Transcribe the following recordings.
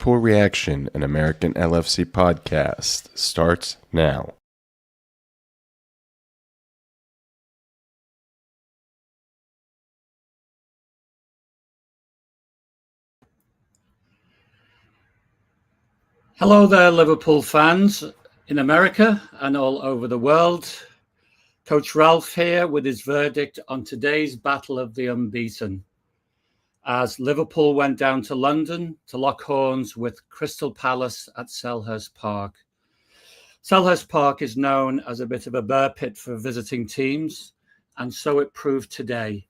Liverpool Reaction, an American LFC podcast, starts now. Hello there, Liverpool fans in America and all over the world. Coach Ralph here with his verdict on today's Battle of the Unbeaten, as Liverpool went down to London to lock horns with Crystal Palace at Selhurst Park. Selhurst Park is known as a bit of a bear pit for visiting teams, and so it proved today.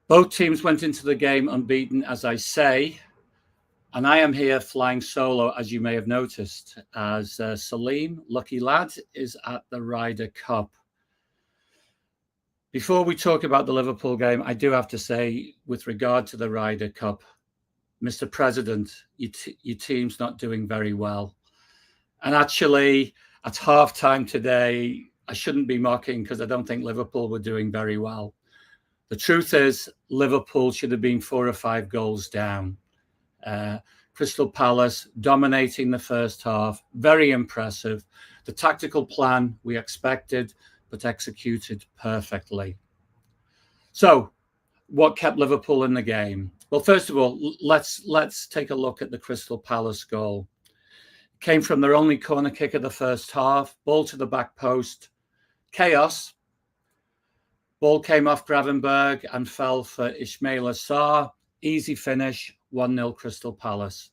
Both teams went into the game unbeaten, as I say, and I am here flying solo, as you may have noticed, as Salim, lucky lad, is at the Ryder Cup. Before we talk about the Liverpool game, I do have to say, with regard to the Ryder Cup, Mr. President, your team's not doing very well. And actually, at halftime today, I shouldn't be mocking because I don't think Liverpool were doing very well. The truth is, Liverpool should have been 4 or 5 goals down. Crystal Palace dominating the first half, very impressive. The tactical plan we expected, but executed perfectly. So, what kept Liverpool in the game? Well, first of all, let's take a look at the Crystal Palace goal. It came from their only corner kick of the first half, ball to the back post, chaos. Ball came off Gravenberg and fell for Ismail Assar. Easy finish, 1-0 Crystal Palace.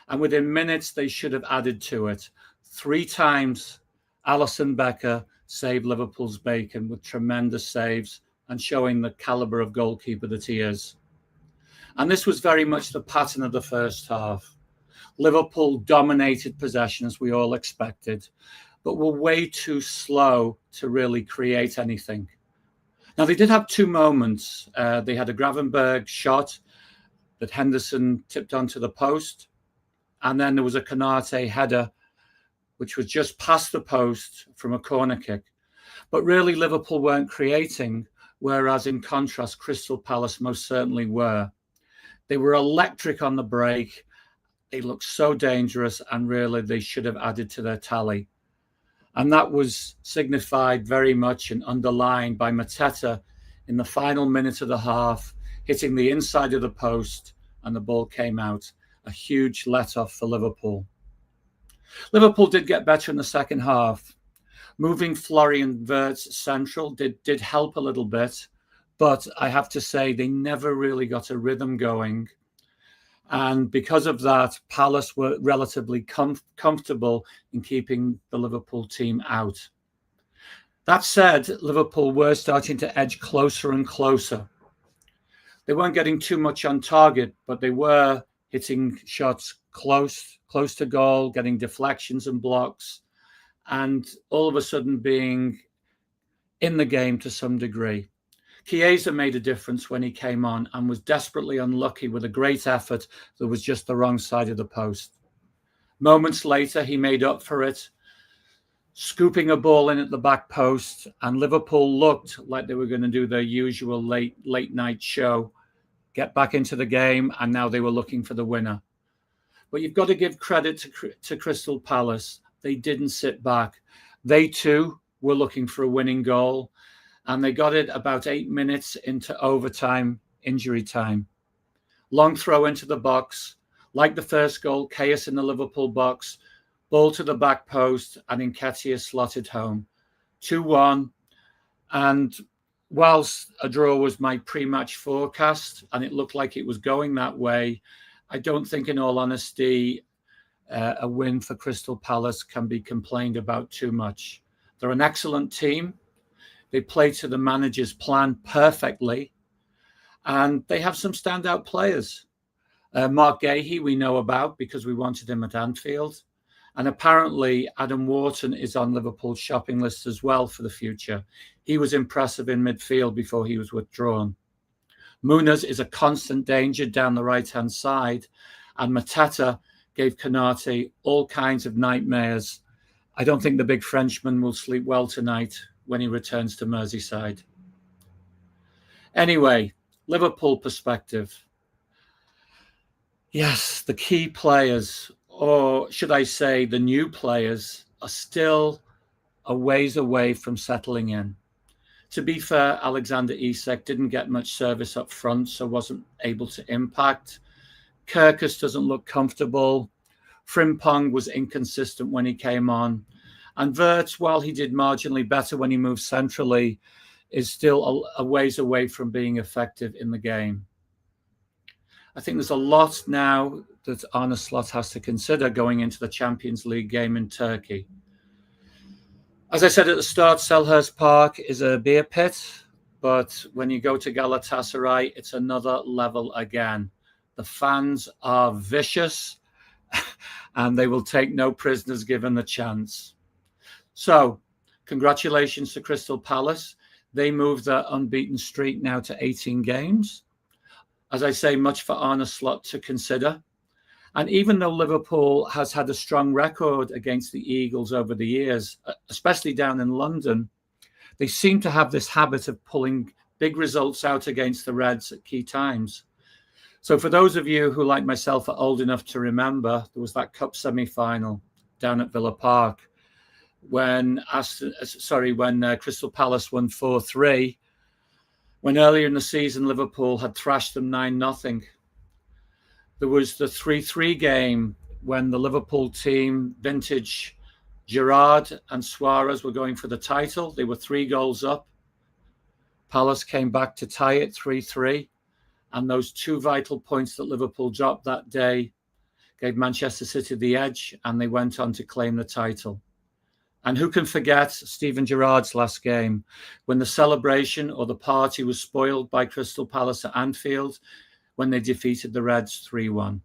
And within minutes, they should have added to it. 3 times, Alisson Becker saved Liverpool's bacon with tremendous saves and showing the calibre of goalkeeper that he is. And this was very much the pattern of the first half. Liverpool dominated possession, as we all expected, but were way too slow to really create anything. Now, they did have 2 moments. They had a Gravenberg shot that Henderson tipped onto the post. And then there was a Konate header, which was just past the post from a corner kick. But really, Liverpool weren't creating, whereas in contrast, Crystal Palace most certainly were. They were electric on the break. They looked so dangerous, and really, they should have added to their tally. And that was signified very much and underlined by Mateta in the final minute of the half, hitting the inside of the post, and the ball came out. A huge let-off for Liverpool. Liverpool did get better in the second half. Moving Florian Wirtz central did help a little bit, but I have to say they never really got a rhythm going. And because of that, Palace were relatively comfortable in keeping the Liverpool team out. That said, Liverpool were starting to edge closer and closer. They weren't getting too much on target, but they were hitting shots close to goal, getting deflections and blocks, and all of a sudden being in the game to some degree. Chiesa made a difference when he came on and was desperately unlucky with a great effort that was just the wrong side of the post. Moments later, he made up for it, scooping a ball in at the back post, and Liverpool looked like they were going to do their usual late night show, get back into the game, and now they were looking for the winner. But you've got to give credit to Crystal Palace. They didn't sit back. They too were looking for a winning goal, and they got it about 8 minutes into overtime, injury time. Long throw into the box. Like the first goal, chaos in the Liverpool box, ball to the back post, and Nketiah slotted home. 2-1, and whilst a draw was my pre-match forecast, and it looked like it was going that way, I don't think, in all honesty, a win for Crystal Palace can be complained about too much. They're an excellent team. They play to the manager's plan perfectly, and they have some standout players. Mark Gahey we know about because we wanted him at Anfield. And apparently Adam Wharton is on Liverpool's shopping list as well for the future. He was impressive in midfield before he was withdrawn. Muniz is a constant danger down the right-hand side, and Mateta gave Konate all kinds of nightmares. I don't think the big Frenchman will sleep well tonight when he returns to Merseyside. Anyway, Liverpool perspective. Yes, the key players, or should I say the new players, are still a ways away from settling in. To be fair, Alexander Isak didn't get much service up front, so wasn't able to impact. Kirkus doesn't look comfortable. Frimpong was inconsistent when he came on. And Wirtz, while he did marginally better when he moved centrally, is still a ways away from being effective in the game. I think there's a lot now that Arne Slot has to consider going into the Champions League game in Turkey. As I said at the start, Selhurst Park is a beer pit, but when you go to Galatasaray, it's another level again. The fans are vicious and they will take no prisoners given the chance. So, congratulations to Crystal Palace. They moved their unbeaten streak now to 18 games. As I say, much for Arne Slot to consider. And even though Liverpool has had a strong record against the Eagles over the years, especially down in London, they seem to have this habit of pulling big results out against the Reds at key times. So for those of you who, like myself, are old enough to remember, there was that cup semi-final down at Villa Park when Crystal Palace won 4-3, when earlier in the season Liverpool had thrashed them 9-0. There was the 3-3 game when the Liverpool team, vintage Gerrard and Suarez, were going for the title. They were 3 goals up. Palace came back to tie it 3-3. And those 2 vital points that Liverpool dropped that day gave Manchester City the edge, and they went on to claim the title. And who can forget Steven Gerrard's last game, when the celebration or the party was spoiled by Crystal Palace at Anfield, when they defeated the Reds 3-1.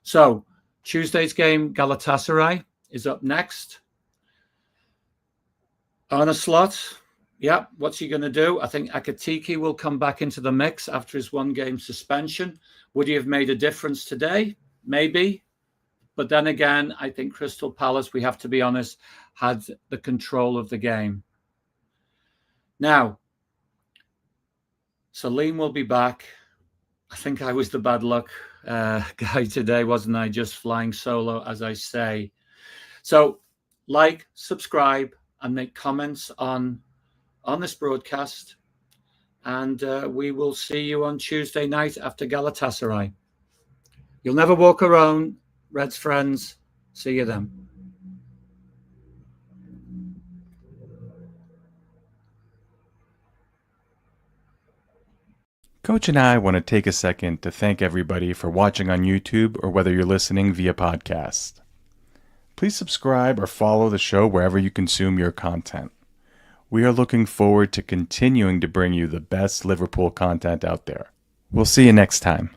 So Tuesday's game, Galatasaray, is up next. Arne Slot, what's he going to do? I think Nketiah will come back into the mix after his 1-game suspension. Would he have made a difference today? Maybe. But then again, I think Crystal Palace, we have to be honest, had the control of the game. Now, Salim will be back. I think I was the bad luck guy today, wasn't I? Just flying solo, as I say. So like, subscribe, and make comments on this broadcast. And we will see you on Tuesday night after Galatasaray. You'll never walk alone, Reds friends. See you then. Coach and I want to take a second to thank everybody for watching on YouTube or whether you're listening via podcast. Please subscribe or follow the show wherever you consume your content. We are looking forward to continuing to bring you the best Liverpool content out there. We'll see you next time.